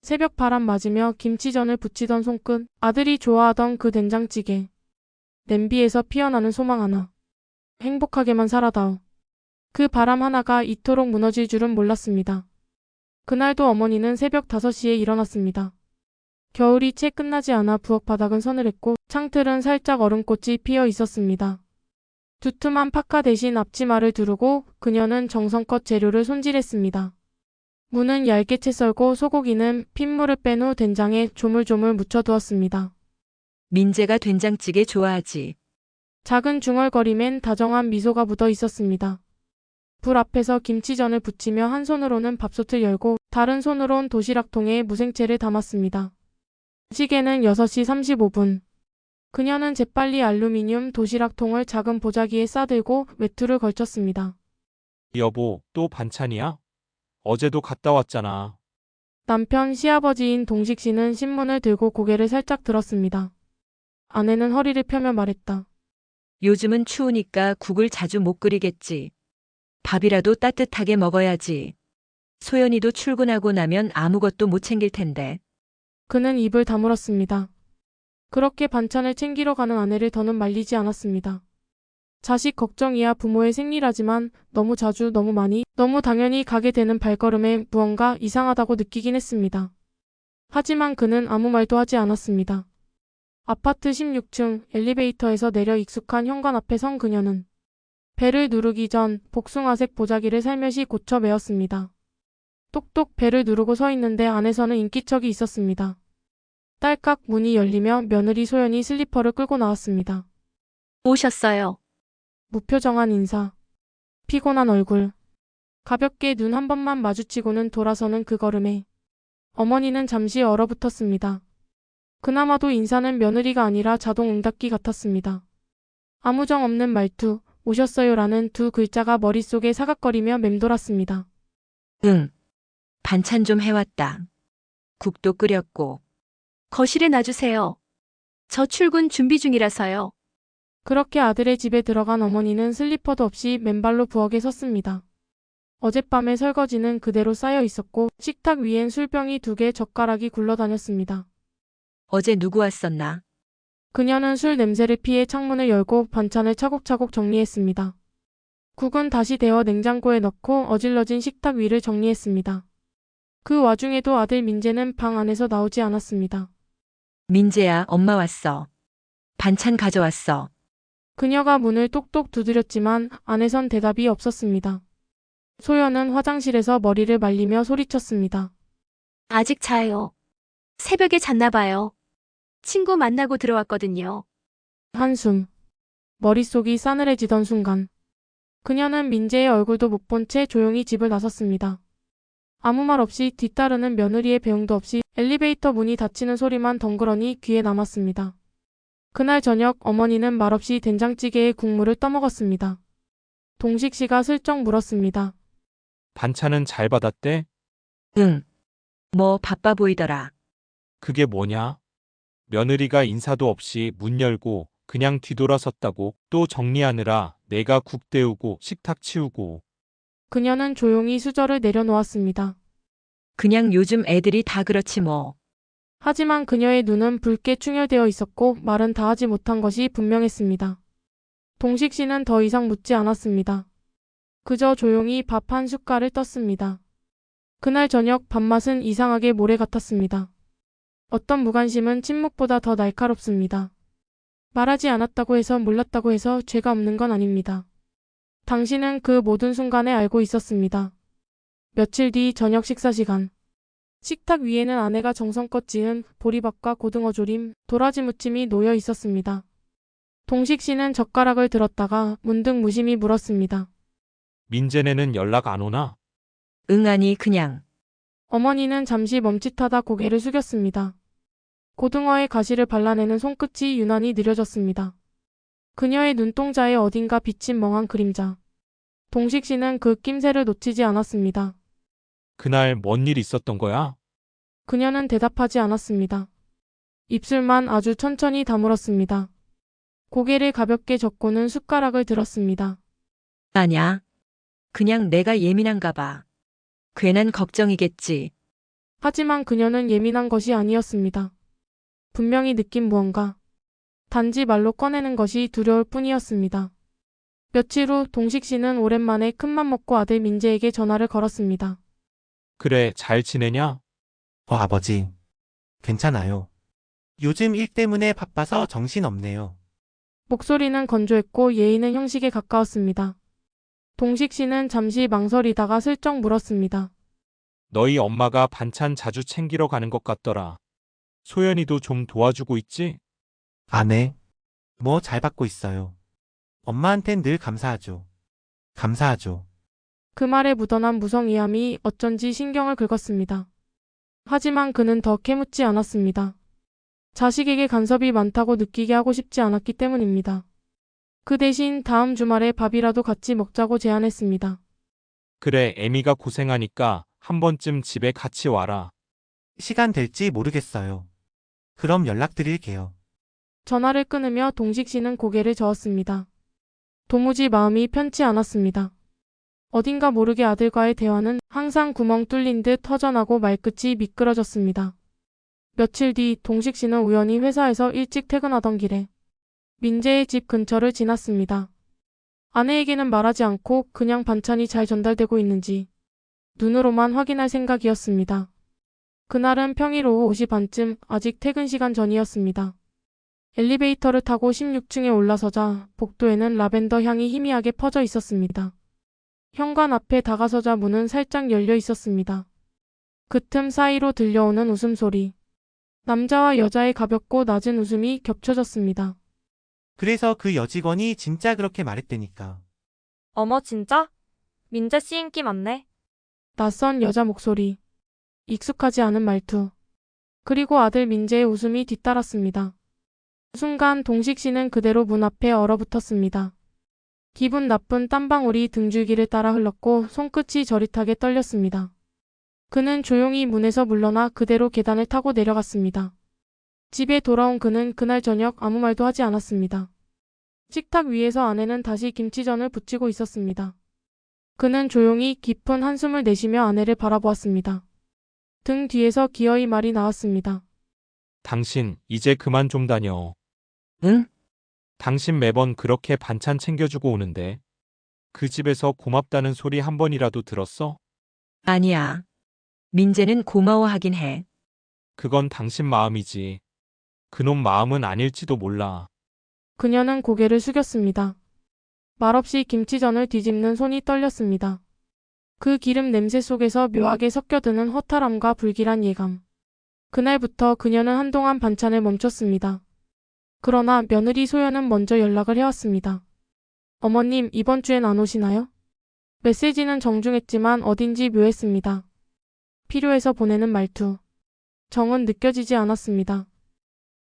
새벽 바람 맞으며 김치전을 부치던 손끝, 아들이 좋아하던 그 된장찌개. 냄비에서 피어나는 소망 하나. 행복하게만 살아다오. 그 바람 하나가 이토록 무너질 줄은 몰랐습니다. 그날도 어머니는 새벽 5시에 일어났습니다. 겨울이 채 끝나지 않아 부엌 바닥은 서늘했고 창틀은 살짝 얼음꽃이 피어 있었습니다. 두툼한 파카 대신 앞치마를 두르고 그녀는 정성껏 재료를 손질했습니다. 무는 얇게 채 썰고 소고기는 핏물을 뺀 후 된장에 조물조물 묻혀두었습니다. 민재가 된장찌개 좋아하지. 작은 중얼거림엔 다정한 미소가 묻어 있었습니다. 불 앞에서 김치전을 부치며 한 손으로는 밥솥을 열고 다른 손으론 도시락통에 무생채를 담았습니다. 시계는 6시 35분. 그녀는 재빨리 알루미늄 도시락통을 작은 보자기에 싸들고 외투를 걸쳤습니다. 여보, 또 반찬이야? 어제도 갔다 왔잖아. 남편 시아버지인 동식 씨는 신문을 들고 고개를 살짝 들었습니다. 아내는 허리를 펴며 말했다. 요즘은 추우니까 국을 자주 못 끓이겠지. 밥이라도 따뜻하게 먹어야지. 소연이도 출근하고 나면 아무것도 못 챙길 텐데. 그는 입을 다물었습니다. 그렇게 반찬을 챙기러 가는 아내를 더는 말리지 않았습니다. 자식 걱정이야 부모의 생리라지만 너무 자주 너무 많이 너무 당연히 가게 되는 발걸음에 무언가 이상하다고 느끼긴 했습니다. 하지만 그는 아무 말도 하지 않았습니다. 아파트 16층 엘리베이터에서 내려 익숙한 현관 앞에 선 그녀는 벨을 누르기 전 복숭아색 보자기를 살며시 고쳐 메었습니다. 똑똑 벨을 누르고 서 있는데 안에서는 인기척이 있었습니다. 딸깍 문이 열리며 며느리 소연이 슬리퍼를 끌고 나왔습니다. 오셨어요. 무표정한 인사. 피곤한 얼굴. 가볍게 눈 한 번만 마주치고는 돌아서는 그 걸음에 어머니는 잠시 얼어붙었습니다. 그나마도 인사는 며느리가 아니라 자동 응답기 같았습니다. 아무정 없는 말투, 오셨어요라는 두 글자가 머릿속에 사각거리며 맴돌았습니다. 응. 반찬 좀 해왔다. 국도 끓였고. 거실에 놔주세요. 저 출근 준비 중이라서요. 그렇게 아들의 집에 들어간 어머니는 슬리퍼도 없이 맨발로 부엌에 섰습니다. 어젯밤의 설거지는 그대로 쌓여 있었고 식탁 위엔 술병이 2개 젓가락이 굴러다녔습니다. 어제 누구 왔었나? 그녀는 술 냄새를 피해 창문을 열고 반찬을 차곡차곡 정리했습니다. 국은 다시 데워 냉장고에 넣고 어질러진 식탁 위를 정리했습니다. 그 와중에도 아들 민재는 방 안에서 나오지 않았습니다. 민재야, 엄마 왔어. 반찬 가져왔어. 그녀가 문을 똑똑 두드렸지만 안에선 대답이 없었습니다. 소연은 화장실에서 머리를 말리며 소리쳤습니다. 아직 자요. 새벽에 잤나 봐요. 친구 만나고 들어왔거든요. 한숨. 머릿속이 싸늘해지던 순간. 그녀는 민재의 얼굴도 못 본 채 조용히 집을 나섰습니다. 아무 말 없이 뒤따르는 며느리의 배웅도 없이 엘리베이터 문이 닫히는 소리만 덩그러니 귀에 남았습니다. 그날 저녁 어머니는 말없이 된장찌개에 국물을 떠먹었습니다. 동식 씨가 슬쩍 물었습니다. 반찬은 잘 받았대? 응. 뭐 바빠 보이더라. 그게 뭐냐? 며느리가 인사도 없이 문 열고 그냥 뒤돌아섰다고. 또 정리하느라 내가 국 데우고 식탁 치우고. 그녀는 조용히 수저를 내려놓았습니다. 그냥 요즘 애들이 다 그렇지 뭐. 하지만 그녀의 눈은 붉게 충혈되어 있었고 말은 다 하지 못한 것이 분명했습니다. 동식 씨는 더 이상 묻지 않았습니다. 그저 조용히 밥 한 숟갈을 떴습니다. 그날 저녁 밥맛은 이상하게 모래 같았습니다. 어떤 무관심은 침묵보다 더 날카롭습니다. 말하지 않았다고 해서 몰랐다고 해서 죄가 없는 건 아닙니다. 당신은 그 모든 순간에 알고 있었습니다. 며칠 뒤 저녁 식사 시간. 식탁 위에는 아내가 정성껏 지은 보리밥과 고등어 조림, 도라지 무침이 놓여 있었습니다. 동식 씨는 젓가락을 들었다가 문득 무심히 물었습니다. 민재네는 연락 안 오나? 응아니 그냥. 어머니는 잠시 멈칫하다 고개를 숙였습니다. 고등어의 가시를 발라내는 손끝이 유난히 느려졌습니다. 그녀의 눈동자에 어딘가 비친 멍한 그림자. 동식 씨는 그 낌새를 놓치지 않았습니다. 그날 뭔 일 있었던 거야? 그녀는 대답하지 않았습니다. 입술만 아주 천천히 다물었습니다. 고개를 가볍게 젓고는 숟가락을 들었습니다. 아냐. 그냥 내가 예민한가 봐. 괜한 걱정이겠지. 하지만 그녀는 예민한 것이 아니었습니다. 분명히 느낀 무언가. 단지 말로 꺼내는 것이 두려울 뿐이었습니다. 며칠 후 동식 씨는 오랜만에 큰맘 먹고 아들 민재에게 전화를 걸었습니다. 그래, 잘 지내냐? 아버지. 괜찮아요. 요즘 일 때문에 바빠서 정신없네요. 목소리는 건조했고 예의는 형식에 가까웠습니다. 동식 씨는 잠시 망설이다가 슬쩍 물었습니다. 너희 엄마가 반찬 자주 챙기러 가는 것 같더라. 소연이도 좀 도와주고 있지? 네. 뭐 잘 받고 있어요. 엄마한텐 늘 감사하죠. 감사하죠. 그 말에 묻어난 무성의함이 어쩐지 신경을 긁었습니다. 하지만 그는 더 캐묻지 않았습니다. 자식에게 간섭이 많다고 느끼게 하고 싶지 않았기 때문입니다. 그 대신 다음 주말에 밥이라도 같이 먹자고 제안했습니다. 그래, 애미가 고생하니까 한 번쯤 집에 같이 와라. 시간 될지 모르겠어요. 그럼 연락드릴게요. 전화를 끊으며 동식 씨는 고개를 저었습니다. 도무지 마음이 편치 않았습니다. 어딘가 모르게 아들과의 대화는 항상 구멍 뚫린 듯 허전하고 말끝이 미끄러졌습니다. 며칠 뒤 동식 씨는 우연히 회사에서 일찍 퇴근하던 길에 민재의 집 근처를 지났습니다. 아내에게는 말하지 않고 그냥 반찬이 잘 전달되고 있는지 눈으로만 확인할 생각이었습니다. 그날은 평일 오후 5시 반쯤 아직 퇴근 시간 전이었습니다. 엘리베이터를 타고 16층에 올라서자 복도에는 라벤더 향이 희미하게 퍼져 있었습니다. 현관 앞에 다가서자 문은 살짝 열려 있었습니다. 그 틈 사이로 들려오는 웃음소리. 남자와 여자의 가볍고 낮은 웃음이 겹쳐졌습니다. 그래서 그 여직원이 진짜 그렇게 말했다니까. 어머 진짜? 민재 씨 인기 많네. 낯선 여자 목소리. 익숙하지 않은 말투. 그리고 아들 민재의 웃음이 뒤따랐습니다. 순간 동식 씨는 그대로 문 앞에 얼어붙었습니다. 기분 나쁜 땀방울이 등줄기를 따라 흘렀고 손끝이 저릿하게 떨렸습니다. 그는 조용히 문에서 물러나 그대로 계단을 타고 내려갔습니다. 집에 돌아온 그는 그날 저녁 아무 말도 하지 않았습니다. 식탁 위에서 아내는 다시 김치전을 부치고 있었습니다. 그는 조용히 깊은 한숨을 내쉬며 아내를 바라보았습니다. 등 뒤에서 기어이 말이 나왔습니다. 당신, 이제 그만 좀 다녀. 응? 당신 매번 그렇게 반찬 챙겨주고 오는데 그 집에서 고맙다는 소리 한 번이라도 들었어? 아니야. 민재는 고마워하긴 해. 그건 당신 마음이지. 그놈 마음은 아닐지도 몰라. 그녀는 고개를 숙였습니다. 말없이 김치전을 뒤집는 손이 떨렸습니다. 그 기름 냄새 속에서 묘하게 섞여드는 허탈함과 불길한 예감. 그날부터 그녀는 한동안 반찬을 멈췄습니다. 그러나 며느리 소연은 먼저 연락을 해왔습니다. 어머님, 이번 주엔 안 오시나요? 메시지는 정중했지만 어딘지 묘했습니다. 필요해서 보내는 말투. 정은 느껴지지 않았습니다.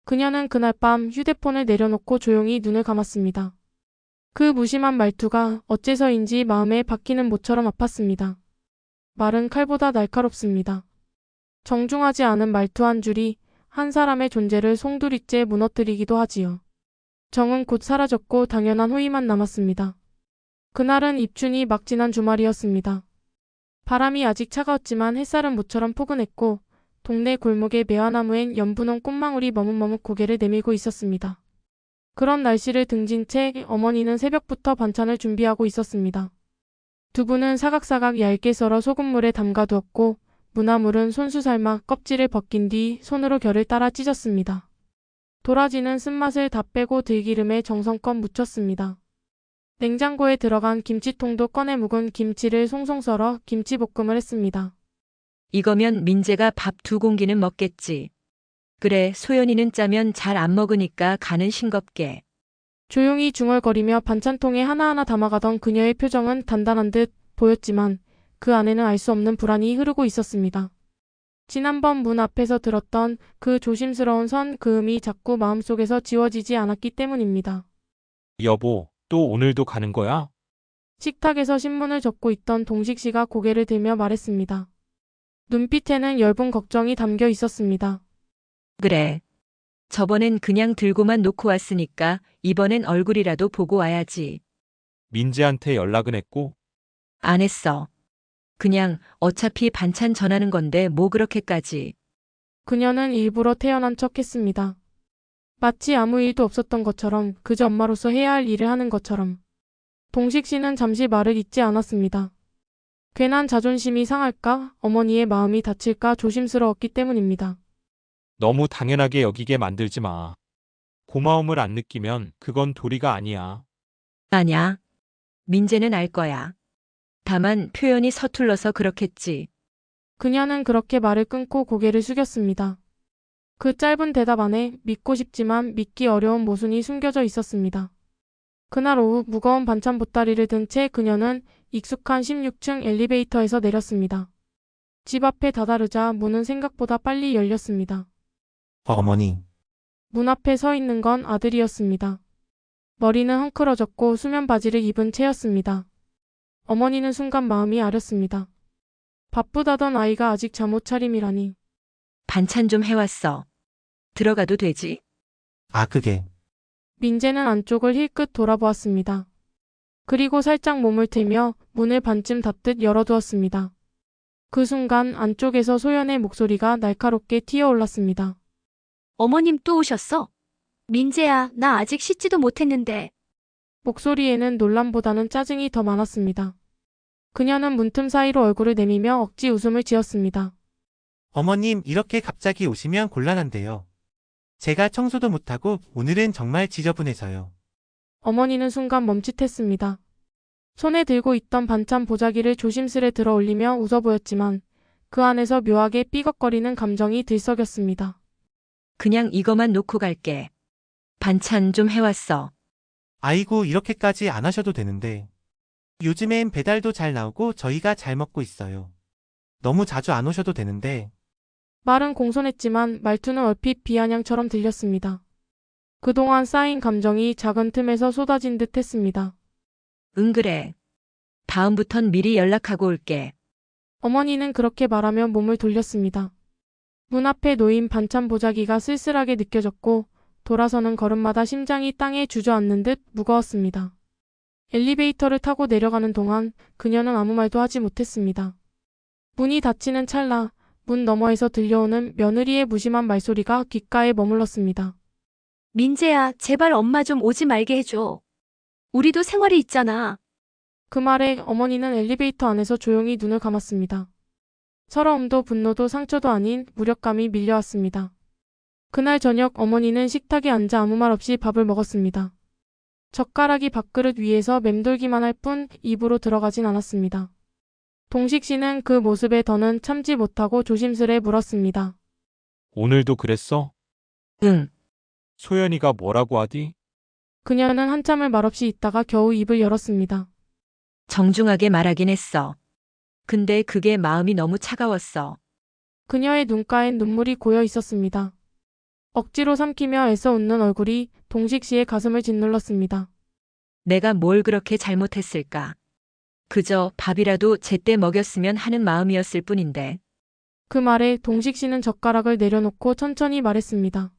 그녀는 그날 밤 휴대폰을 내려놓고 조용히 눈을 감았습니다. 그 무심한 말투가 어째서인지 마음에 박히는 모처럼 아팠습니다. 말은 칼보다 날카롭습니다. 정중하지 않은 말투 한 줄이 한 사람의 존재를 송두리째 무너뜨리기도 하지요. 정은 곧 사라졌고 당연한 후회만 남았습니다. 그날은 입춘이 막 지난 주말이었습니다. 바람이 아직 차가웠지만 햇살은 모처럼 포근했고 동네 골목의 매화나무엔 연분홍 꽃망울이 머뭇머뭇 고개를 내밀고 있었습니다. 그런 날씨를 등진 채 어머니는 새벽부터 반찬을 준비하고 있었습니다. 두부는 사각사각 얇게 썰어 소금물에 담가두었고 무나물은 손수 삶아 껍질을 벗긴 뒤 손으로 결을 따라 찢었습니다. 도라지는 쓴맛을 다 빼고 들기름에 정성껏 묻혔습니다. 냉장고에 들어간 김치통도 꺼내 묵은 김치를 송송 썰어 김치볶음을 했습니다. 이거면 민재가 밥 2공기는 먹겠지. 그래, 소연이는 짜면 잘 안 먹으니까 간은 싱겁게. 조용히 중얼거리며 반찬통에 하나하나 담아가던 그녀의 표정은 단단한 듯 보였지만 그 안에는 알 수 없는 불안이 흐르고 있었습니다. 지난번 문 앞에서 들었던 그 조심스러운 선 그음이 자꾸 마음속에서 지워지지 않았기 때문입니다. 여보, 또 오늘도 가는 거야? 식탁에서 신문을 접고 있던 동식 씨가 고개를 들며 말했습니다. 눈빛에는 엷은 걱정이 담겨 있었습니다. 그래. 저번엔 그냥 들고만 놓고 왔으니까 이번엔 얼굴이라도 보고 와야지. 민재한테 연락은 했고? 안 했어. 그냥 어차피 반찬 전하는 건데 뭐 그렇게까지. 그녀는 일부러 태연한 척 했습니다. 마치 아무 일도 없었던 것처럼, 그저 엄마로서 해야 할 일을 하는 것처럼. 동식 씨는 잠시 말을 잇지 않았습니다. 괜한 자존심이 상할까, 어머니의 마음이 다칠까 조심스러웠기 때문입니다. 너무 당연하게 여기게 만들지 마. 고마움을 안 느끼면 그건 도리가 아니야. 아냐. 민재는 알 거야. 다만 표현이 서툴러서 그렇겠지. 그녀는 그렇게 말을 끊고 고개를 숙였습니다. 그 짧은 대답 안에 믿고 싶지만 믿기 어려운 모순이 숨겨져 있었습니다. 그날 오후 무거운 반찬 보따리를 든 채 그녀는 익숙한 16층 엘리베이터에서 내렸습니다. 집 앞에 다다르자 문은 생각보다 빨리 열렸습니다. 어머니, 문 앞에 서 있는 건 아들이었습니다. 머리는 헝클어졌고 수면 바지를 입은 채였습니다. 어머니는 순간 마음이 아렸습니다. 바쁘다던 아이가 아직 잠옷 차림이라니. 반찬 좀 해왔어. 들어가도 되지? 아 그게 민재는 안쪽을 힐끗 돌아보았습니다. 그리고 살짝 몸을 대며 문을 반쯤 닫듯 열어두었습니다. 그 순간 안쪽에서 소연의 목소리가 날카롭게 튀어올랐습니다. 어머님 또 오셨어? 민재야, 나 아직 씻지도 못했는데. 목소리에는 놀람보다는 짜증이 더 많았습니다. 그녀는 문틈 사이로 얼굴을 내미며 억지 웃음을 지었습니다. 어머님 이렇게 갑자기 오시면 곤란한데요. 제가 청소도 못하고 오늘은 정말 지저분해서요. 어머니는 순간 멈칫했습니다. 손에 들고 있던 반찬 보자기를 조심스레 들어 올리며 웃어 보였지만 그 안에서 묘하게 삐걱거리는 감정이 들썩였습니다. 그냥 이거만 놓고 갈게. 반찬 좀 해왔어. 아이고 이렇게까지 안 하셔도 되는데. 요즘엔 배달도 잘 나오고 저희가 잘 먹고 있어요. 너무 자주 안 오셔도 되는데. 말은 공손했지만 말투는 얼핏 비아냥처럼 들렸습니다. 그동안 쌓인 감정이 작은 틈에서 쏟아진 듯 했습니다. 응 그래. 다음부턴 미리 연락하고 올게. 어머니는 그렇게 말하며 몸을 돌렸습니다. 문 앞에 놓인 반찬 보자기가 쓸쓸하게 느껴졌고 돌아서는 걸음마다 심장이 땅에 주저앉는 듯 무거웠습니다. 엘리베이터를 타고 내려가는 동안 그녀는 아무 말도 하지 못했습니다. 문이 닫히는 찰나 문 너머에서 들려오는 며느리의 무심한 말소리가 귓가에 머물렀습니다. 민재야, 제발 엄마 좀 오지 말게 해줘. 우리도 생활이 있잖아. 그 말에 어머니는 엘리베이터 안에서 조용히 눈을 감았습니다. 서러움도 분노도 상처도 아닌 무력감이 밀려왔습니다. 그날 저녁 어머니는 식탁에 앉아 아무 말 없이 밥을 먹었습니다. 젓가락이 밥그릇 위에서 맴돌기만 할 뿐 입으로 들어가진 않았습니다. 동식 씨는 그 모습에 더는 참지 못하고 조심스레 물었습니다. 오늘도 그랬어? 응. 소연이가 뭐라고 하디? 그녀는 한참을 말없이 있다가 겨우 입을 열었습니다. 정중하게 말하긴 했어. 근데 그게 마음이 너무 차가웠어. 그녀의 눈가엔 눈물이 고여 있었습니다. 억지로 삼키며 애써 웃는 얼굴이 동식 씨의 가슴을 짓눌렀습니다. 내가 뭘 그렇게 잘못했을까? 그저 밥이라도 제때 먹였으면 하는 마음이었을 뿐인데. 그 말에 동식 씨는 젓가락을 내려놓고 천천히 말했습니다.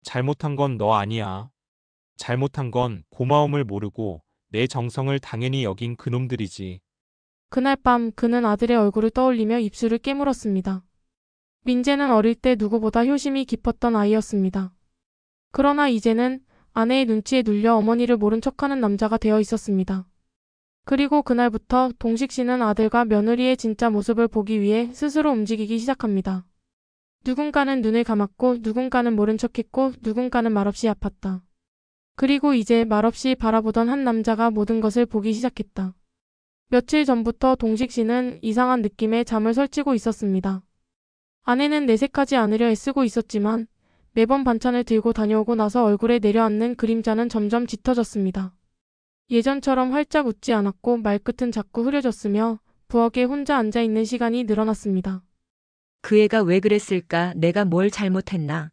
잘못한 건 너 아니야. 잘못한 건 고마움을 모르고 내 정성을 당연히 여긴 그놈들이지. 그날 밤 그는 아들의 얼굴을 떠올리며 입술을 깨물었습니다. 민재는 어릴 때 누구보다 효심이 깊었던 아이였습니다. 그러나 이제는 아내의 눈치에 눌려 어머니를 모른 척하는 남자가 되어 있었습니다. 그리고 그날부터 동식 씨는 아들과 며느리의 진짜 모습을 보기 위해 스스로 움직이기 시작합니다. 누군가는 눈을 감았고 누군가는 모른 척했고 누군가는 말없이 아팠다. 그리고 이제 말없이 바라보던 한 남자가 모든 것을 보기 시작했다. 며칠 전부터 동식 씨는 이상한 느낌에 잠을 설치고 있었습니다. 아내는 내색하지 않으려 애쓰고 있었지만 매번 반찬을 들고 다녀오고 나서 얼굴에 내려앉는 그림자는 점점 짙어졌습니다. 예전처럼 활짝 웃지 않았고 말끝은 자꾸 흐려졌으며 부엌에 혼자 앉아있는 시간이 늘어났습니다. 그 애가 왜 그랬을까? 내가 뭘 잘못했나?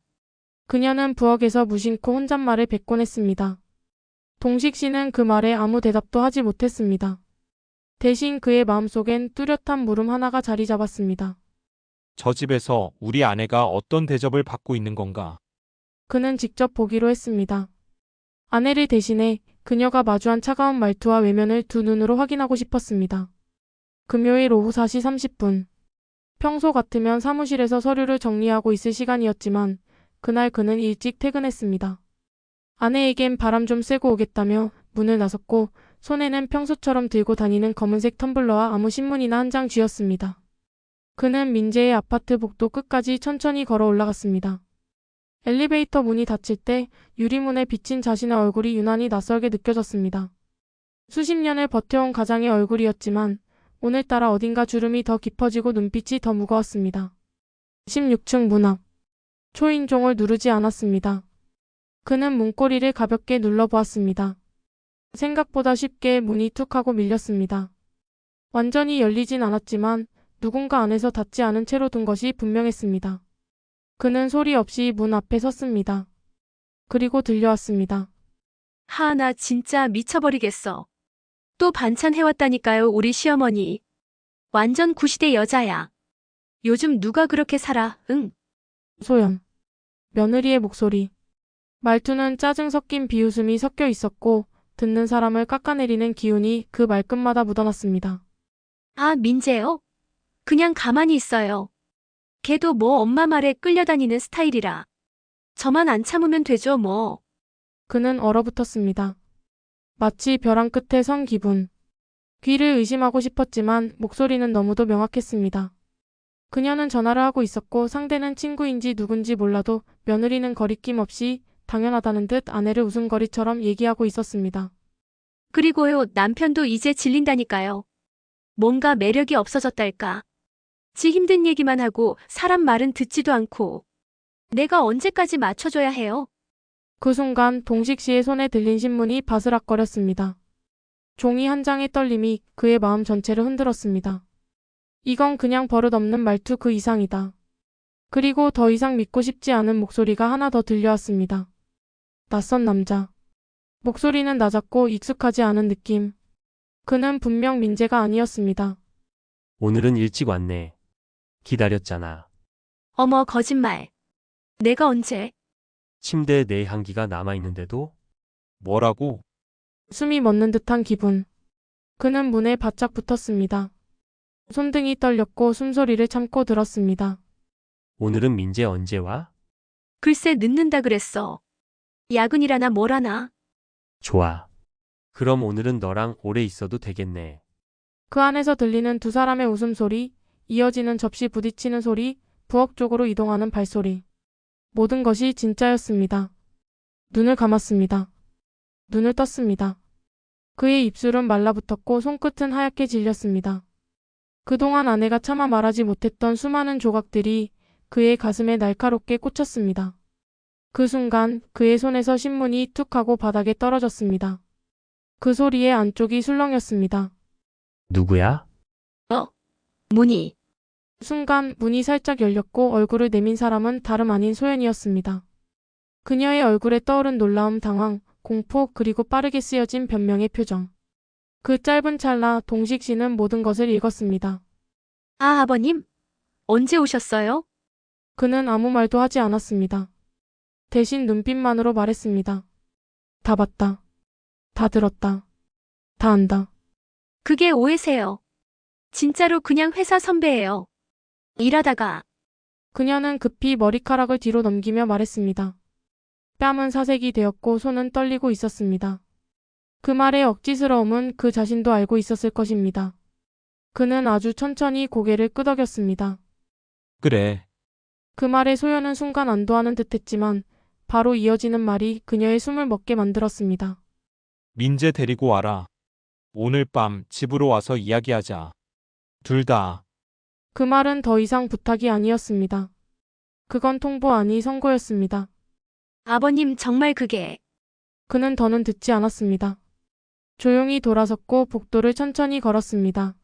그녀는 부엌에서 무심코 혼잣말을 뱉곤 했습니다. 동식 씨는 그 말에 아무 대답도 하지 못했습니다. 대신 그의 마음속엔 뚜렷한 물음 하나가 자리 잡았습니다. 저 집에서 우리 아내가 어떤 대접을 받고 있는 건가? 그는 직접 보기로 했습니다. 아내를 대신해 그녀가 마주한 차가운 말투와 외면을 두 눈으로 확인하고 싶었습니다. 금요일 오후 4시 30분. 평소 같으면 사무실에서 서류를 정리하고 있을 시간이었지만 그날 그는 일찍 퇴근했습니다. 아내에겐 바람 좀 쐬고 오겠다며 문을 나섰고 손에는 평소처럼 들고 다니는 검은색 텀블러와 아무 신문이나 한 장 쥐었습니다. 그는 민재의 아파트 복도 끝까지 천천히 걸어 올라갔습니다. 엘리베이터 문이 닫힐 때 유리문에 비친 자신의 얼굴이 유난히 낯설게 느껴졌습니다. 수십 년을 버텨온 가장의 얼굴이었지만 오늘따라 어딘가 주름이 더 깊어지고 눈빛이 더 무거웠습니다. 16층 문 앞. 초인종을 누르지 않았습니다. 그는 문고리를 가볍게 눌러보았습니다. 생각보다 쉽게 문이 툭 하고 밀렸습니다. 완전히 열리진 않았지만 누군가 안에서 닫지 않은 채로 둔 것이 분명했습니다. 그는 소리 없이 문 앞에 섰습니다. 그리고 들려왔습니다. 나 진짜 미쳐버리겠어. 또 반찬 해왔다니까요, 우리 시어머니. 완전 구시대 여자야. 요즘 누가 그렇게 살아, 응? 소연. 며느리의 목소리. 말투는 짜증 섞인 비웃음이 섞여 있었고 듣는 사람을 깎아내리는 기운이 그 말끝마다 묻어났습니다. 민재요? 그냥 가만히 있어요. 걔도 뭐 엄마 말에 끌려다니는 스타일이라. 저만 안 참으면 되죠, 뭐. 그는 얼어붙었습니다. 마치 벼랑 끝에 선 기분. 귀를 의심하고 싶었지만 목소리는 너무도 명확했습니다. 그녀는 전화를 하고 있었고 상대는 친구인지 누군지 몰라도 며느리는 거리낌 없이 당연하다는 듯 아내를 웃음거리처럼 얘기하고 있었습니다. 그리고요, 남편도 이제 질린다니까요. 뭔가 매력이 없어졌달까. 지 힘든 얘기만 하고 사람 말은 듣지도 않고. 내가 언제까지 맞춰줘야 해요? 그 순간 동식 씨의 손에 들린 신문이 바스락거렸습니다. 종이 한 장의 떨림이 그의 마음 전체를 흔들었습니다. 이건 그냥 버릇없는 말투 그 이상이다. 그리고 더 이상 믿고 싶지 않은 목소리가 하나 더 들려왔습니다. 낯선 남자. 목소리는 낮았고 익숙하지 않은 느낌. 그는 분명 민재가 아니었습니다. 오늘은 일찍 왔네. 기다렸잖아. 어머, 거짓말. 내가 언제? 침대에 내 향기가 남아있는데도? 뭐라고? 숨이 멎는 듯한 기분. 그는 문에 바짝 붙었습니다. 손등이 떨렸고 숨소리를 참고 들었습니다. 오늘은 민재 언제 와? 글쎄 늦는다 그랬어. 야근이라나 뭐라나. 좋아. 그럼 오늘은 너랑 오래 있어도 되겠네. 그 안에서 들리는 두 사람의 웃음소리, 이어지는 접시 부딪히는 소리, 부엌 쪽으로 이동하는 발소리. 모든 것이 진짜였습니다. 눈을 감았습니다. 눈을 떴습니다. 그의 입술은 말라붙었고 손끝은 하얗게 질렸습니다. 그동안 아내가 차마 말하지 못했던 수많은 조각들이 그의 가슴에 날카롭게 꽂혔습니다. 그 순간 그의 손에서 신문이 툭 하고 바닥에 떨어졌습니다. 그 소리의 안쪽이 술렁였습니다. 누구야? 문이. 순간 문이 살짝 열렸고 얼굴을 내민 사람은 다름 아닌 소연이었습니다. 그녀의 얼굴에 떠오른 놀라움, 당황, 공포 그리고 빠르게 쓰여진 변명의 표정. 그 짧은 찰나 동식 씨는 모든 것을 읽었습니다. 아버님? 언제 오셨어요? 그는 아무 말도 하지 않았습니다. 대신 눈빛만으로 말했습니다. 다 봤다. 다 들었다. 다 안다. 그게 오해세요. 진짜로 그냥 회사 선배예요. 일하다가. 그녀는 급히 머리카락을 뒤로 넘기며 말했습니다. 뺨은 사색이 되었고 손은 떨리고 있었습니다. 그 말의 억지스러움은 그 자신도 알고 있었을 것입니다. 그는 아주 천천히 고개를 끄덕였습니다. 그래. 그 말에 소연은 순간 안도하는 듯했지만 바로 이어지는 말이 그녀의 숨을 멎게 만들었습니다. 민재 데리고 와라. 오늘 밤 집으로 와서 이야기하자. 둘 다. 그 말은 더 이상 부탁이 아니었습니다. 그건 통보 아니 선고였습니다. 아버님 정말 그게. 그는 더는 듣지 않았습니다. 조용히 돌아섰고 복도를 천천히 걸었습니다.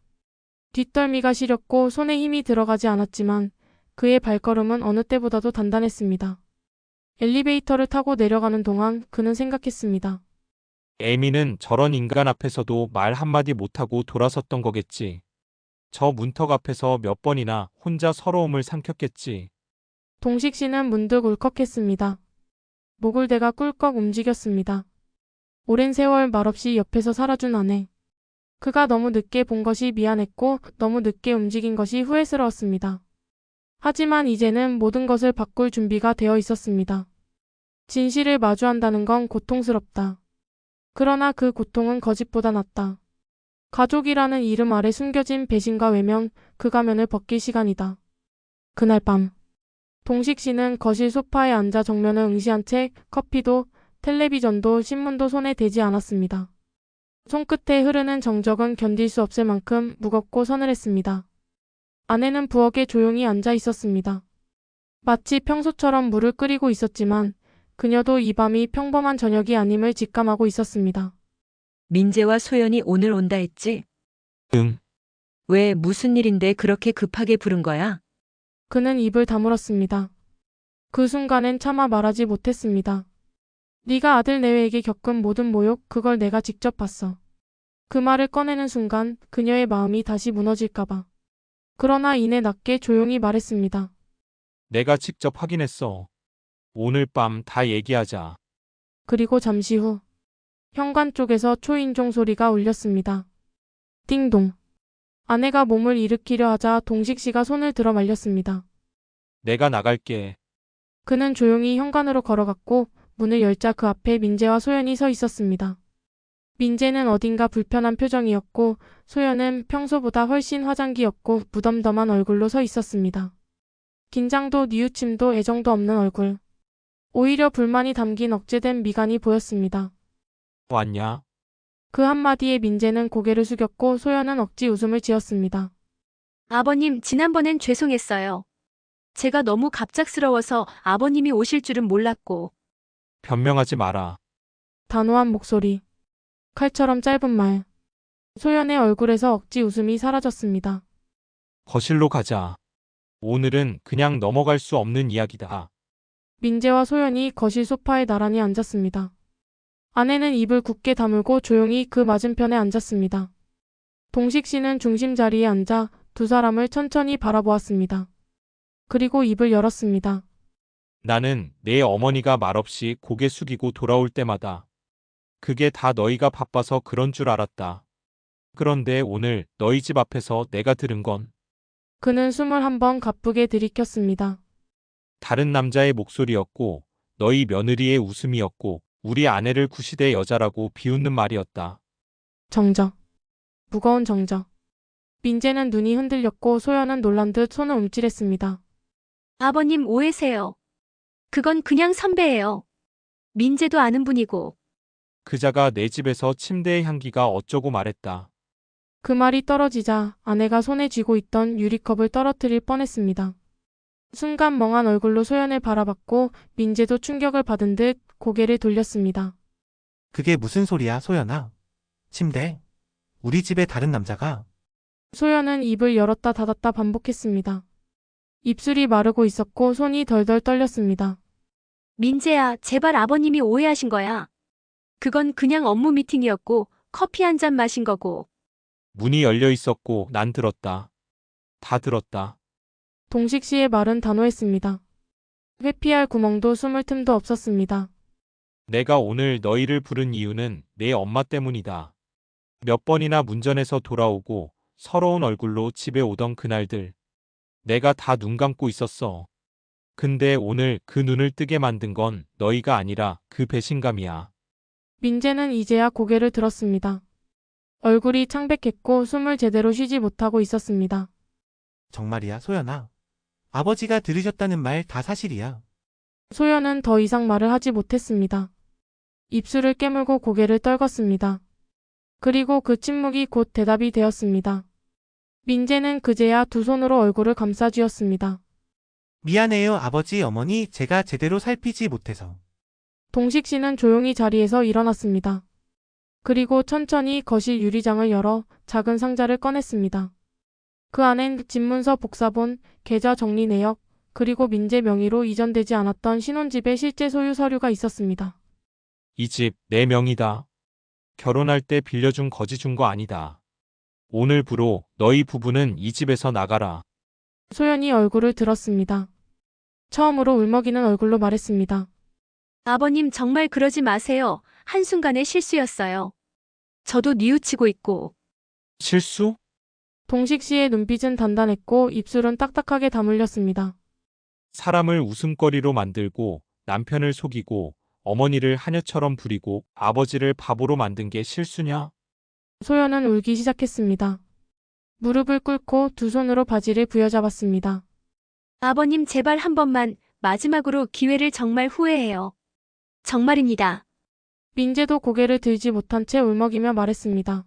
뒷덜미가 시렸고 손에 힘이 들어가지 않았지만 그의 발걸음은 어느 때보다도 단단했습니다. 엘리베이터를 타고 내려가는 동안 그는 생각했습니다. 에미는 저런 인간 앞에서도 말 한마디 못하고 돌아섰던 거겠지. 저 문턱 앞에서 몇 번이나 혼자 서러움을 삼켰겠지. 동식 씨는 문득 울컥했습니다. 목을 대가 꿀꺽 움직였습니다. 오랜 세월 말없이 옆에서 살아준 아내. 그가 너무 늦게 본 것이 미안했고 너무 늦게 움직인 것이 후회스러웠습니다. 하지만 이제는 모든 것을 바꿀 준비가 되어 있었습니다. 진실을 마주한다는 건 고통스럽다. 그러나 그 고통은 거짓보다 낫다. 가족이라는 이름 아래 숨겨진 배신과 외면, 그 가면을 벗길 시간이다. 그날 밤, 동식 씨는 거실 소파에 앉아 정면을 응시한 채 커피도, 텔레비전도, 신문도 손에 대지 않았습니다. 손끝에 흐르는 정적은 견딜 수 없을 만큼 무겁고 서늘했습니다. 아내는 부엌에 조용히 앉아 있었습니다. 마치 평소처럼 물을 끓이고 있었지만 그녀도 이 밤이 평범한 저녁이 아님을 직감하고 있었습니다. 민재와 소연이 오늘 온다 했지? 응. 왜 무슨 일인데 그렇게 급하게 부른 거야? 그는 입을 다물었습니다. 그 순간엔 차마 말하지 못했습니다. 네가 아들 내외에게 겪은 모든 모욕, 그걸 내가 직접 봤어. 그 말을 꺼내는 순간 그녀의 마음이 다시 무너질까봐. 그러나 이내 낮게 조용히 말했습니다. 내가 직접 확인했어. 오늘 밤 다 얘기하자. 그리고 잠시 후 현관 쪽에서 초인종 소리가 울렸습니다. 띵동. 아내가 몸을 일으키려 하자 동식 씨가 손을 들어 말렸습니다. 내가 나갈게. 그는 조용히 현관으로 걸어갔고 문을 열자 그 앞에 민재와 소연이 서 있었습니다. 민재는 어딘가 불편한 표정이었고 소연은 평소보다 훨씬 화장기였고 무덤덤한 얼굴로 서 있었습니다. 긴장도 뉘우침도 애정도 없는 얼굴. 오히려 불만이 담긴 억제된 미간이 보였습니다. 왔냐? 그 한마디에 민재는 고개를 숙였고 소연은 억지 웃음을 지었습니다. 아버님, 지난번엔 죄송했어요. 제가 너무 갑작스러워서 아버님이 오실 줄은 몰랐고. 변명하지 마라. 단호한 목소리. 칼처럼 짧은 말. 소연의 얼굴에서 억지 웃음이 사라졌습니다. 거실로 가자. 오늘은 그냥 넘어갈 수 없는 이야기다. 민재와 소연이 거실 소파에 나란히 앉았습니다. 아내는 입을 굳게 다물고 조용히 그 맞은편에 앉았습니다. 동식 씨는 중심 자리에 앉아 두 사람을 천천히 바라보았습니다. 그리고 입을 열었습니다. 나는 내 어머니가 말없이 고개 숙이고 돌아올 때마다 그게 다 너희가 바빠서 그런 줄 알았다. 그런데 오늘 너희 집 앞에서 내가 들은 건 그는 숨을 한번 가쁘게 들이켰습니다. 다른 남자의 목소리였고 너희 며느리의 웃음이었고 우리 아내를 구시대 여자라고 비웃는 말이었다. 정적. 무거운 정적. 민재는 눈이 흔들렸고 소연은 놀란 듯 손을 움찔했습니다. 아버님 오해세요. 그건 그냥 선배예요. 민재도 아는 분이고. 그자가 내 집에서 침대의 향기가 어쩌고 말했다. 그 말이 떨어지자 아내가 손에 쥐고 있던 유리컵을 떨어뜨릴 뻔했습니다. 순간 멍한 얼굴로 소연을 바라봤고 민재도 충격을 받은 듯 고개를 돌렸습니다. 그게 무슨 소리야, 소연아? 침대? 우리 집에 다른 남자가? 소연은 입을 열었다 닫았다 반복했습니다. 입술이 마르고 있었고 손이 덜덜 떨렸습니다. 민재야, 제발 아버님이 오해하신 거야. 그건 그냥 업무 미팅이었고 커피 한 잔 마신 거고. 문이 열려 있었고 난 들었다. 다 들었다. 동식 씨의 말은 단호했습니다. 회피할 구멍도 숨을 틈도 없었습니다. 내가 오늘 너희를 부른 이유는 내 엄마 때문이다. 몇 번이나 문전에서 돌아오고 서러운 얼굴로 집에 오던 그날들. 내가 다 눈 감고 있었어. 근데 오늘 그 눈을 뜨게 만든 건 너희가 아니라 그 배신감이야. 민재는 이제야 고개를 들었습니다. 얼굴이 창백했고 숨을 제대로 쉬지 못하고 있었습니다. 정말이야, 소연아. 아버지가 들으셨다는 말 다 사실이야. 소연은 더 이상 말을 하지 못했습니다. 입술을 깨물고 고개를 떨궜습니다. 그리고 그 침묵이 곧 대답이 되었습니다. 민재는 그제야 두 손으로 얼굴을 감싸쥐었습니다. 미안해요, 아버지, 어머니. 제가 제대로 살피지 못해서. 동식 씨는 조용히 자리에서 일어났습니다. 그리고 천천히 거실 유리장을 열어 작은 상자를 꺼냈습니다. 그 안엔 집문서 복사본, 계좌 정리 내역, 그리고 민재 명의로 이전되지 않았던 신혼집의 실제 소유 서류가 있었습니다. 이 집 내 명이다. 결혼할 때 빌려준 거지 준 거 아니다. 오늘부로 너희 부부는 이 집에서 나가라. 소연이 얼굴을 들었습니다. 처음으로 울먹이는 얼굴로 말했습니다. 아버님 정말 그러지 마세요. 한순간의 실수였어요. 저도 뉘우치고 있고. 실수? 동식 씨의 눈빛은 단단했고 입술은 딱딱하게 다물렸습니다. 사람을 웃음거리로 만들고 남편을 속이고 어머니를 하녀처럼 부리고 아버지를 바보로 만든 게 실수냐? 소연은 울기 시작했습니다. 무릎을 꿇고 두 손으로 바지를 부여잡았습니다. 아버님 제발 한 번만 마지막으로 기회를 정말 후회해요. 정말입니다. 민재도 고개를 들지 못한 채 울먹이며 말했습니다.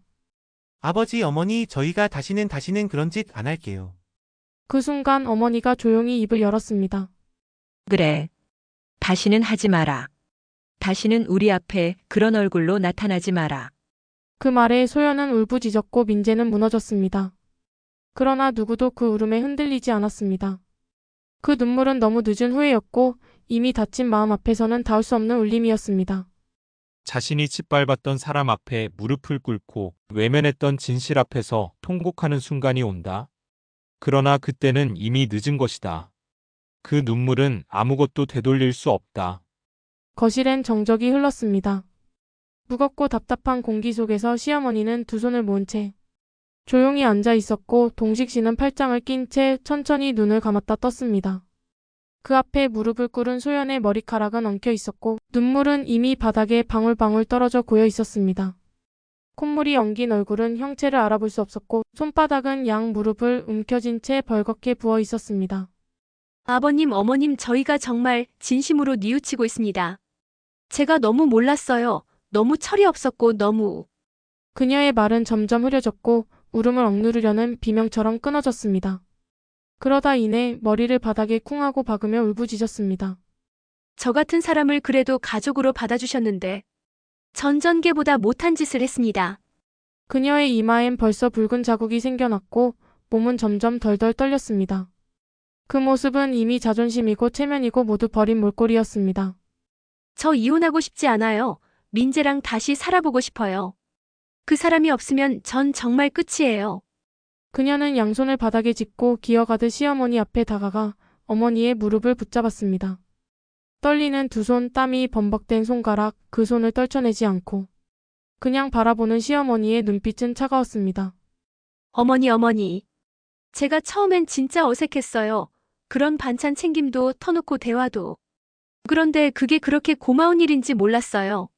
아버지, 어머니, 저희가 다시는 그런 짓 안 할게요. 그 순간 어머니가 조용히 입을 열었습니다. 그래. 다시는 하지 마라. 다시는 우리 앞에 그런 얼굴로 나타나지 마라. 그 말에 소연은 울부짖었고 민재는 무너졌습니다. 그러나 누구도 그 울음에 흔들리지 않았습니다. 그 눈물은 너무 늦은 후회였고 이미 다친 마음 앞에서는 닿을 수 없는 울림이었습니다. 자신이 짓밟았던 사람 앞에 무릎을 꿇고 외면했던 진실 앞에서 통곡하는 순간이 온다. 그러나 그때는 이미 늦은 것이다. 그 눈물은 아무것도 되돌릴 수 없다. 거실엔 정적이 흘렀습니다. 무겁고 답답한 공기 속에서 시어머니는 두 손을 모은 채 조용히 앉아 있었고 동식 씨는 팔짱을 낀 채 천천히 눈을 감았다 떴습니다. 그 앞에 무릎을 꿇은 소연의 머리카락은 엉켜 있었고 눈물은 이미 바닥에 방울방울 떨어져 고여 있었습니다. 콧물이 엉긴 얼굴은 형체를 알아볼 수 없었고 손바닥은 양 무릎을 움켜쥔 채 벌겋게 부어 있었습니다. 아버님, 어머님 저희가 정말 진심으로 뉘우치고 있습니다. 제가 너무 몰랐어요. 너무 철이 없었고 너무. 그녀의 말은 점점 흐려졌고 울음을 억누르려는 비명처럼 끊어졌습니다. 그러다 이내 머리를 바닥에 쿵 하고 박으며 울부짖었습니다. 저 같은 사람을 그래도 가족으로 받아주셨는데 전전계보다 못한 짓을 했습니다. 그녀의 이마엔 벌써 붉은 자국이 생겨났고 몸은 점점 덜덜 떨렸습니다. 그 모습은 이미 자존심이고 체면이고 모두 버린 몰골이었습니다. 저 이혼하고 싶지 않아요. 민재랑 다시 살아보고 싶어요. 그 사람이 없으면 전 정말 끝이에요. 그녀는 양손을 바닥에 짚고 기어가듯 시어머니 앞에 다가가 어머니의 무릎을 붙잡았습니다. 떨리는 두 손, 땀이 범벅된 손가락, 그 손을 떨쳐내지 않고 그냥 바라보는 시어머니의 눈빛은 차가웠습니다. 어머니. 제가 처음엔 진짜 어색했어요. 그런 반찬 챙김도 터놓고 대화도. 그런데 그게 그렇게 고마운 일인지 몰랐어요.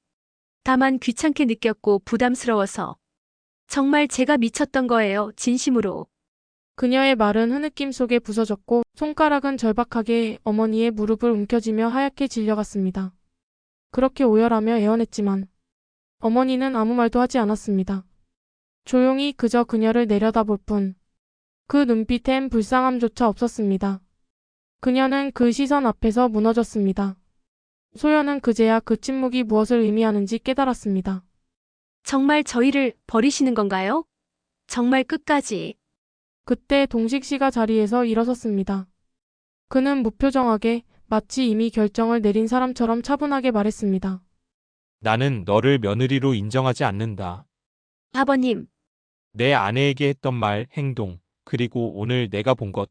다만 귀찮게 느꼈고 부담스러워서. 정말 제가 미쳤던 거예요, 진심으로. 그녀의 말은 흐느낌 속에 부서졌고 손가락은 절박하게 어머니의 무릎을 움켜쥐며 하얗게 질려갔습니다. 그렇게 오열하며 애원했지만 어머니는 아무 말도 하지 않았습니다. 조용히 그저 그녀를 내려다볼 뿐. 그 눈빛엔 불쌍함조차 없었습니다. 그녀는 그 시선 앞에서 무너졌습니다. 소연은 그제야 그 침묵이 무엇을 의미하는지 깨달았습니다. 정말 저희를 버리시는 건가요? 정말 끝까지. 그때 동식 씨가 자리에서 일어섰습니다. 그는 무표정하게 마치 이미 결정을 내린 사람처럼 차분하게 말했습니다. 나는 너를 며느리로 인정하지 않는다. 아버님, 내 아내에게 했던 말, 행동, 그리고 오늘 내가 본 것.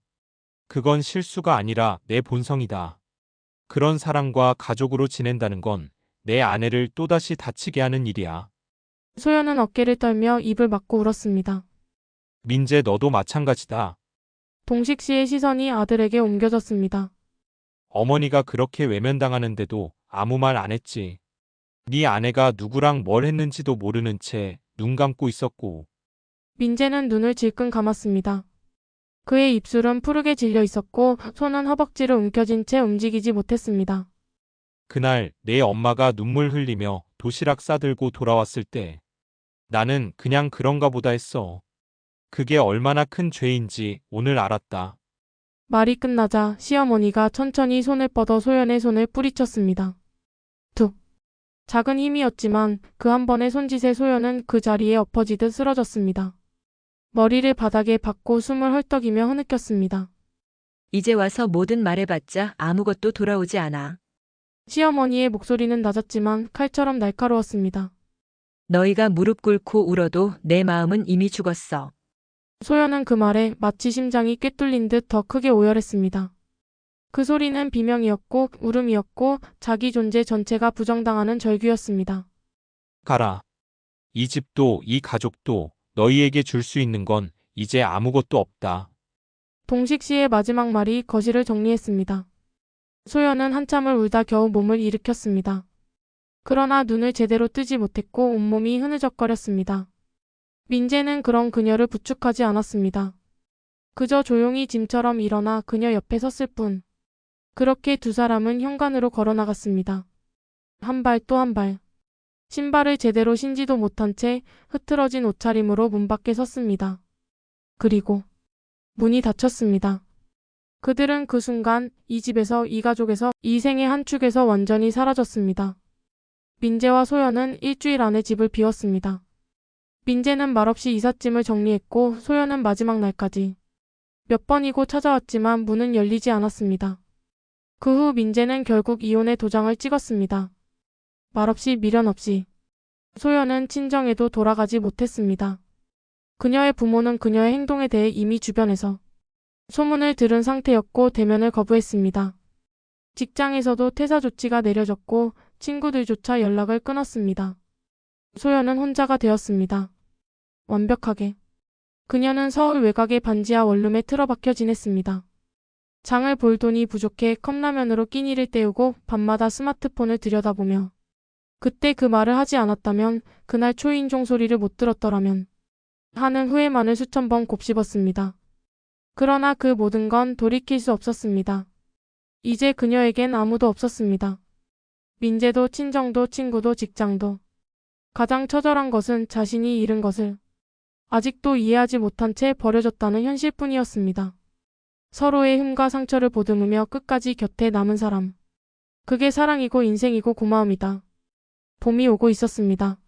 그건 실수가 아니라 내 본성이다. 그런 사람과 가족으로 지낸다는 건 내 아내를 또다시 다치게 하는 일이야. 소연은 어깨를 떨며 입을 막고 울었습니다. 민재 너도 마찬가지다. 동식 씨의 시선이 아들에게 옮겨졌습니다. 어머니가 그렇게 외면당하는데도 아무 말 안 했지. 네 아내가 누구랑 뭘 했는지도 모르는 채 눈 감고 있었고. 민재는 눈을 질끈 감았습니다. 그의 입술은 푸르게 질려 있었고 손은 허벅지를 움켜쥔 채 움직이지 못했습니다. 그날 내 엄마가 눈물 흘리며 도시락 싸들고 돌아왔을 때 나는 그냥 그런가 보다 했어. 그게 얼마나 큰 죄인지 오늘 알았다. 말이 끝나자 시어머니가 천천히 손을 뻗어 소연의 손을 뿌리쳤습니다. 툭. 작은 힘이었지만 그 한 번의 손짓에 소연은 그 자리에 엎어지듯 쓰러졌습니다. 머리를 바닥에 박고 숨을 헐떡이며 흐느꼈습니다. 이제 와서 뭐든 말해봤자 아무것도 돌아오지 않아. 시어머니의 목소리는 낮았지만 칼처럼 날카로웠습니다. 너희가 무릎 꿇고 울어도 내 마음은 이미 죽었어. 소연은 그 말에 마치 심장이 꿰뚫린 듯 더 크게 오열했습니다. 그 소리는 비명이었고 울음이었고 자기 존재 전체가 부정당하는 절규였습니다. 가라. 이 집도 이 가족도 너희에게 줄 수 있는 건 이제 아무것도 없다. 동식 씨의 마지막 말이 거실을 정리했습니다. 소연은 한참을 울다 겨우 몸을 일으켰습니다. 그러나 눈을 제대로 뜨지 못했고 온몸이 흐느적거렸습니다. 민재는 그런 그녀를 부축하지 않았습니다. 그저 조용히 짐처럼 일어나 그녀 옆에 섰을 뿐. 그렇게 두 사람은 현관으로 걸어나갔습니다. 한 발 또 한 발. 신발을 제대로 신지도 못한 채 흐트러진 옷차림으로 문 밖에 섰습니다. 그리고 문이 닫혔습니다. 그들은 그 순간 이 집에서, 이 가족에서, 이 생의 한 축에서 완전히 사라졌습니다. 민재와 소연은 일주일 안에 집을 비웠습니다. 민재는 말없이 이삿짐을 정리했고 소연은 마지막 날까지 몇 번이고 찾아왔지만 문은 열리지 않았습니다. 그 후 민재는 결국 이혼의 도장을 찍었습니다. 말없이 미련 없이. 소연은 친정에도 돌아가지 못했습니다. 그녀의 부모는 그녀의 행동에 대해 이미 주변에서 소문을 들은 상태였고 대면을 거부했습니다. 직장에서도 퇴사 조치가 내려졌고 친구들조차 연락을 끊었습니다. 소연은 혼자가 되었습니다. 완벽하게. 그녀는 서울 외곽의 반지하 원룸에 틀어박혀 지냈습니다. 장을 볼 돈이 부족해 컵라면으로 끼니를 때우고 밤마다 스마트폰을 들여다보며 그때 그 말을 하지 않았다면, 그날 초인종 소리를 못 들었더라면 하는 후회만을 수천 번 곱씹었습니다. 그러나 그 모든 건 돌이킬 수 없었습니다. 이제 그녀에겐 아무도 없었습니다. 민재도 친정도 친구도 직장도. 가장 처절한 것은 자신이 잃은 것을 아직도 이해하지 못한 채 버려졌다는 현실뿐이었습니다. 서로의 흠과 상처를 보듬으며 끝까지 곁에 남은 사람. 그게 사랑이고 인생이고 고마움이다. 봄이 오고 있었습니다.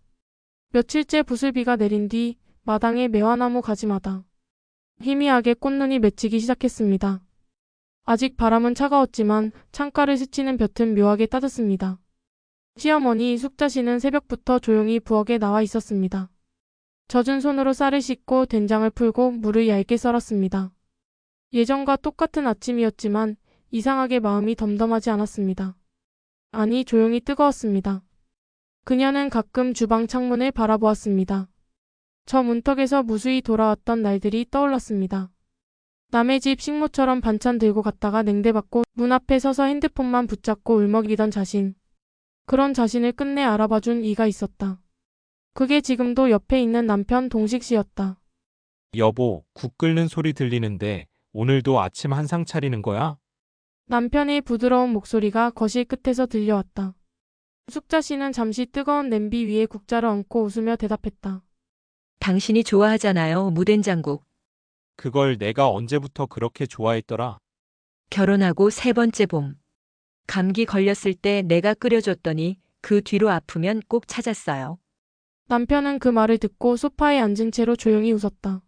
며칠째 부슬비가 내린 뒤 마당의 매화나무 가지마다 희미하게 꽃눈이 맺히기 시작했습니다. 아직 바람은 차가웠지만 창가를 스치는 볕은 묘하게 따뜻습니다. 시어머니 숙자 씨는 새벽부터 조용히 부엌에 나와 있었습니다. 젖은 손으로 쌀을 씻고 된장을 풀고 물을 얇게 썰었습니다. 예전과 똑같은 아침이었지만 이상하게 마음이 덤덤하지 않았습니다. 아니, 조용히 뜨거웠습니다. 그녀는 가끔 주방 창문을 바라보았습니다. 저 문턱에서 무수히 돌아왔던 날들이 떠올랐습니다. 남의 집 식모처럼 반찬 들고 갔다가 냉대받고 문 앞에 서서 핸드폰만 붙잡고 울먹이던 자신. 그런 자신을 끝내 알아봐준 이가 있었다. 그게 지금도 옆에 있는 남편 동식 씨였다. 여보, 국 끓는 소리 들리는데 오늘도 아침 한상 차리는 거야? 남편의 부드러운 목소리가 거실 끝에서 들려왔다. 숙자 씨는 잠시 뜨거운 냄비 위에 국자를 얹고 웃으며 대답했다. 당신이 좋아하잖아요, 무된장국. 그걸 내가 언제부터 그렇게 좋아했더라? 결혼하고 세 번째 봄. 감기 걸렸을 때 내가 끓여줬더니 그 뒤로 아프면 꼭 찾았어요. 남편은 그 말을 듣고 소파에 앉은 채로 조용히 웃었다.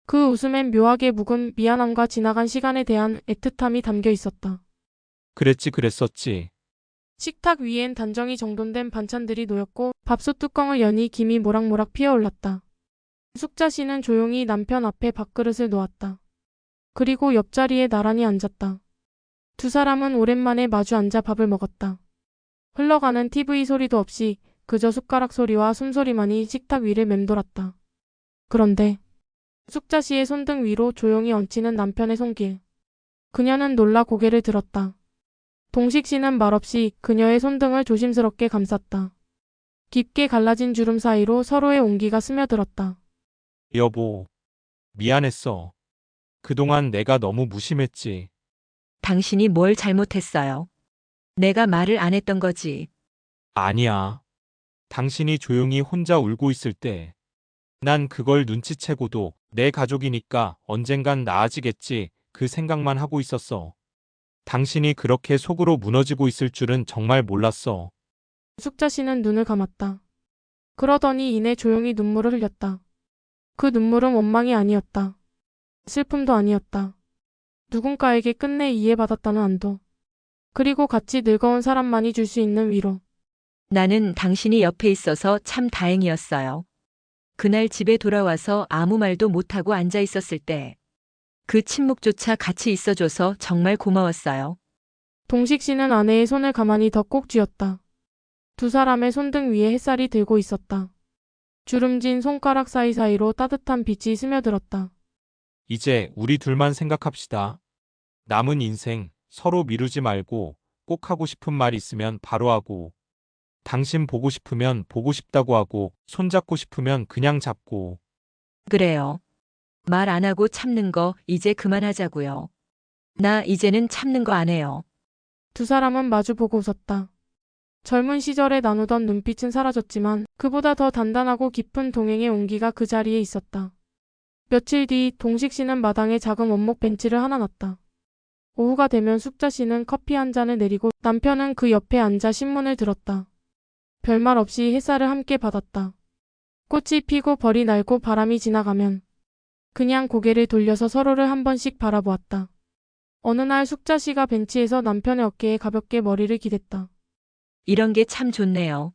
그 웃음엔 묘하게 묵은 미안함과 지나간 시간에 대한 애틋함이 담겨 있었다. 그랬었지. 식탁 위엔 단정히 정돈된 반찬들이 놓였고 밥솥 뚜껑을 여니 김이 모락모락 피어올랐다. 숙자 씨는 조용히 남편 앞에 밥그릇을 놓았다. 그리고 옆자리에 나란히 앉았다. 두 사람은 오랜만에 마주 앉아 밥을 먹었다. 흘러가는 TV 소리도 없이 그저 숟가락 소리와 숨소리만이 식탁 위를 맴돌았다. 그런데 숙자 씨의 손등 위로 조용히 얹히는 남편의 손길. 그녀는 놀라 고개를 들었다. 동식 씨는 말없이 그녀의 손등을 조심스럽게 감쌌다. 깊게 갈라진 주름 사이로 서로의 온기가 스며들었다. 여보, 미안했어. 그동안 내가 너무 무심했지. 당신이 뭘 잘못했어요? 내가 말을 안 했던 거지. 아니야. 당신이 조용히 혼자 울고 있을 때, 난 그걸 눈치채고도 내 가족이니까 언젠간 나아지겠지, 그 생각만 하고 있었어. 당신이 그렇게 속으로 무너지고 있을 줄은 정말 몰랐어. 숙자 씨는 눈을 감았다. 그러더니 이내 조용히 눈물을 흘렸다. 그 눈물은 원망이 아니었다. 슬픔도 아니었다. 누군가에게 끝내 이해받았다는 안도. 그리고 같이 늙어온 사람만이 줄 수 있는 위로. 나는 당신이 옆에 있어서 참 다행이었어요. 그날 집에 돌아와서 아무 말도 못하고 앉아 있었을 때 그 침묵조차 같이 있어줘서 정말 고마웠어요. 동식 씨는 아내의 손을 가만히 더 꼭 쥐었다. 두 사람의 손등 위에 햇살이 들고 있었다. 주름진 손가락 사이사이로 따뜻한 빛이 스며들었다. 이제 우리 둘만 생각합시다. 남은 인생 서로 미루지 말고 꼭 하고 싶은 말 있으면 바로 하고, 당신 보고 싶으면 보고 싶다고 하고, 손잡고 싶으면 그냥 잡고. 그래요. 말 안 하고 참는 거 이제 그만하자고요. 나 이제는 참는 거 안 해요. 두 사람은 마주보고 웃었다. 젊은 시절에 나누던 눈빛은 사라졌지만 그보다 더 단단하고 깊은 동행의 온기가 그 자리에 있었다. 며칠 뒤 동식 씨는 마당에 작은 원목 벤치를 하나 놨다. 오후가 되면 숙자 씨는 커피 한 잔을 내리고 남편은 그 옆에 앉아 신문을 들었다. 별말 없이 햇살을 함께 받았다. 꽃이 피고 벌이 날고 바람이 지나가면 그냥 고개를 돌려서 서로를 한 번씩 바라보았다. 어느 날 숙자 씨가 벤치에서 남편의 어깨에 가볍게 머리를 기댔다. 이런 게 참 좋네요.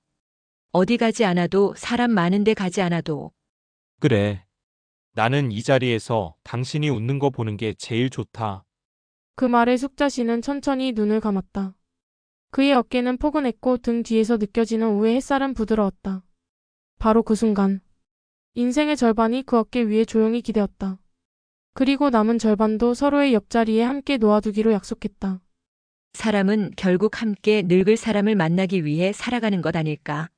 어디 가지 않아도 사람 많은데 가지 않아도. 그래. 나는 이 자리에서 당신이 웃는 거 보는 게 제일 좋다. 그 말에 숙자 씨는 천천히 눈을 감았다. 그의 어깨는 포근했고 등 뒤에서 느껴지는 우의 햇살은 부드러웠다. 바로 그 순간 인생의 절반이 그 어깨 위에 조용히 기대었다. 그리고 남은 절반도 서로의 옆자리에 함께 놓아두기로 약속했다. 사람은 결국 함께 늙을 사람을 만나기 위해 살아가는 것 아닐까.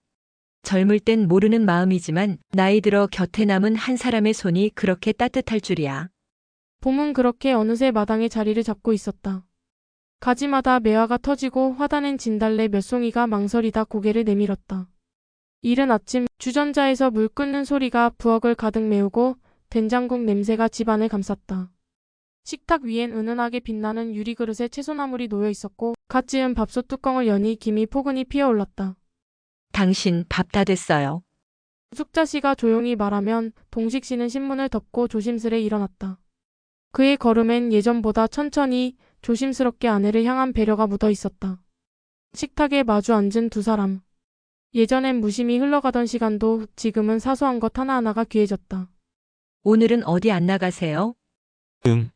젊을 땐 모르는 마음이지만 나이 들어 곁에 남은 한 사람의 손이 그렇게 따뜻할 줄이야. 봄은 그렇게 어느새 마당에 자리를 잡고 있었다. 가지마다 매화가 터지고 화단엔 진달래 몇 송이가 망설이다 고개를 내밀었다. 이른 아침 주전자에서 물 끓는 소리가 부엌을 가득 메우고 된장국 냄새가 집안을 감쌌다. 식탁 위엔 은은하게 빛나는 유리그릇에 채소나물이 놓여 있었고 갓 지은 밥솥 뚜껑을 여니 김이 포근히 피어올랐다. 당신 밥 다 됐어요. 숙자 씨가 조용히 말하면 동식 씨는 신문을 덮고 조심스레 일어났다. 그의 걸음엔 예전보다 천천히 조심스럽게 아내를 향한 배려가 묻어 있었다. 식탁에 마주 앉은 두 사람. 예전엔 무심히 흘러가던 시간도 지금은 사소한 것 하나하나가 귀해졌다. 오늘은 어디 안 나가세요? 응.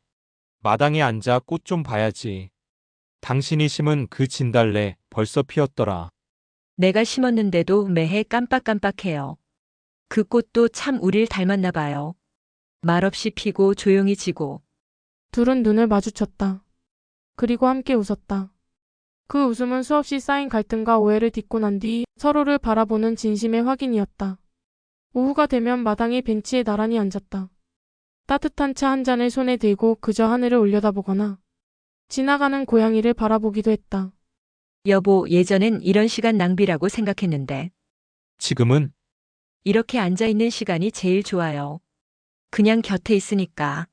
마당에 앉아 꽃 좀 봐야지. 당신이 심은 그 진달래 벌써 피었더라. 내가 심었는데도 매해 깜빡깜빡해요. 그 꽃도 참 우릴 닮았나 봐요. 말없이 피고 조용히 지고. 둘은 눈을 마주쳤다. 그리고 함께 웃었다. 그 웃음은 수없이 쌓인 갈등과 오해를 딛고 난 뒤 서로를 바라보는 진심의 확인이었다. 오후가 되면 마당의 벤치에 나란히 앉았다. 따뜻한 차 한 잔을 손에 들고 그저 하늘을 올려다보거나 지나가는 고양이를 바라보기도 했다. 여보, 예전엔 이런 시간 낭비라고 생각했는데 지금은 이렇게 앉아있는 시간이 제일 좋아요. 그냥 곁에 있으니까.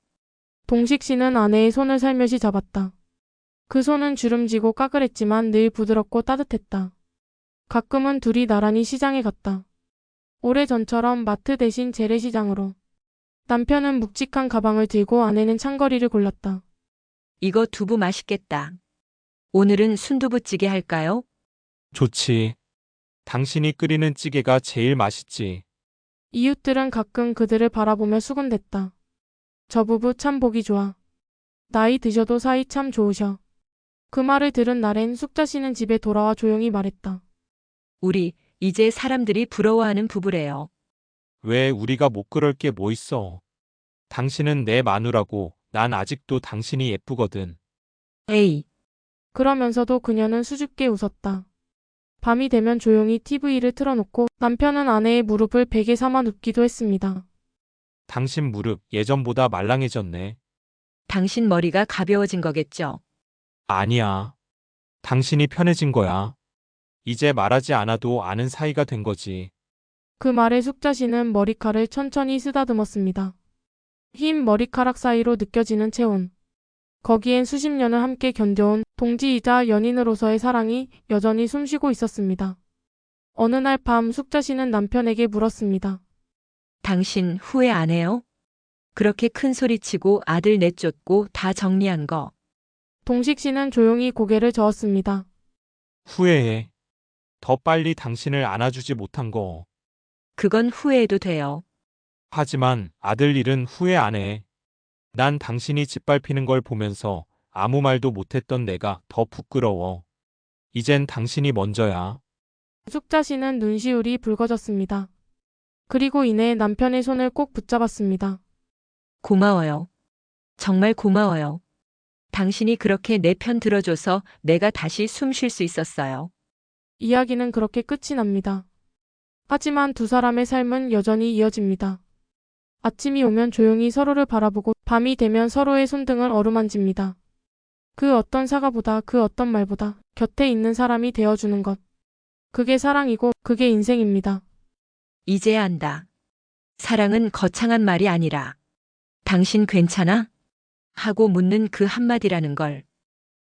동식 씨는 아내의 손을 살며시 잡았다. 그 손은 주름지고 까끌했지만 늘 부드럽고 따뜻했다. 가끔은 둘이 나란히 시장에 갔다. 오래전처럼 마트 대신 재래시장으로. 남편은 묵직한 가방을 들고 아내는 창거리를 골랐다. 이거 두부 맛있겠다. 오늘은 순두부찌개 할까요? 좋지. 당신이 끓이는 찌개가 제일 맛있지. 이웃들은 가끔 그들을 바라보며 수군댔다. 저 부부 참 보기 좋아. 나이 드셔도 사이 참 좋으셔. 그 말을 들은 날엔 숙자 씨는 집에 돌아와 조용히 말했다. 우리 이제 사람들이 부러워하는 부부래요. 왜 우리가 못 그럴 게 뭐 있어. 당신은 내 마누라고 난 아직도 당신이 예쁘거든. 에이, 그러면서도 그녀는 수줍게 웃었다. 밤이 되면 조용히 TV를 틀어놓고 남편은 아내의 무릎을 베개 삼아 눕기도 했습니다. 당신 무릎 예전보다 말랑해졌네. 당신 머리가 가벼워진 거겠죠? 아니야. 당신이 편해진 거야. 이제 말하지 않아도 아는 사이가 된 거지. 그 말에 숙자 씨는 머리칼을 천천히 쓰다듬었습니다. 흰 머리카락 사이로 느껴지는 체온. 거기엔 수십 년을 함께 견뎌온 동지이자 연인으로서의 사랑이 여전히 숨쉬고 있었습니다. 어느 날 밤 숙자 씨는 남편에게 물었습니다. 당신 후회 안 해요? 그렇게 큰 소리치고 아들 내쫓고 다 정리한 거. 동식 씨는 조용히 고개를 저었습니다. 후회해. 더 빨리 당신을 안아주지 못한 거. 그건 후회해도 돼요. 하지만 아들 일은 후회 안 해. 난 당신이 짓밟히는 걸 보면서 아무 말도 못했던 내가 더 부끄러워. 이젠 당신이 먼저야. 숙자 씨는 눈시울이 붉어졌습니다. 그리고 이내 남편의 손을 꼭 붙잡았습니다. 고마워요. 정말 고마워요. 당신이 그렇게 내 편 들어줘서 내가 다시 숨 쉴 수 있었어요. 이야기는 그렇게 끝이 납니다. 하지만 두 사람의 삶은 여전히 이어집니다. 아침이 오면 조용히 서로를 바라보고 밤이 되면 서로의 손등을 어루만집니다. 그 어떤 사과보다 그 어떤 말보다 곁에 있는 사람이 되어주는 것. 그게 사랑이고 그게 인생입니다. 이제야 안다. 사랑은 거창한 말이 아니라 당신 괜찮아? 하고 묻는 그 한마디라는 걸.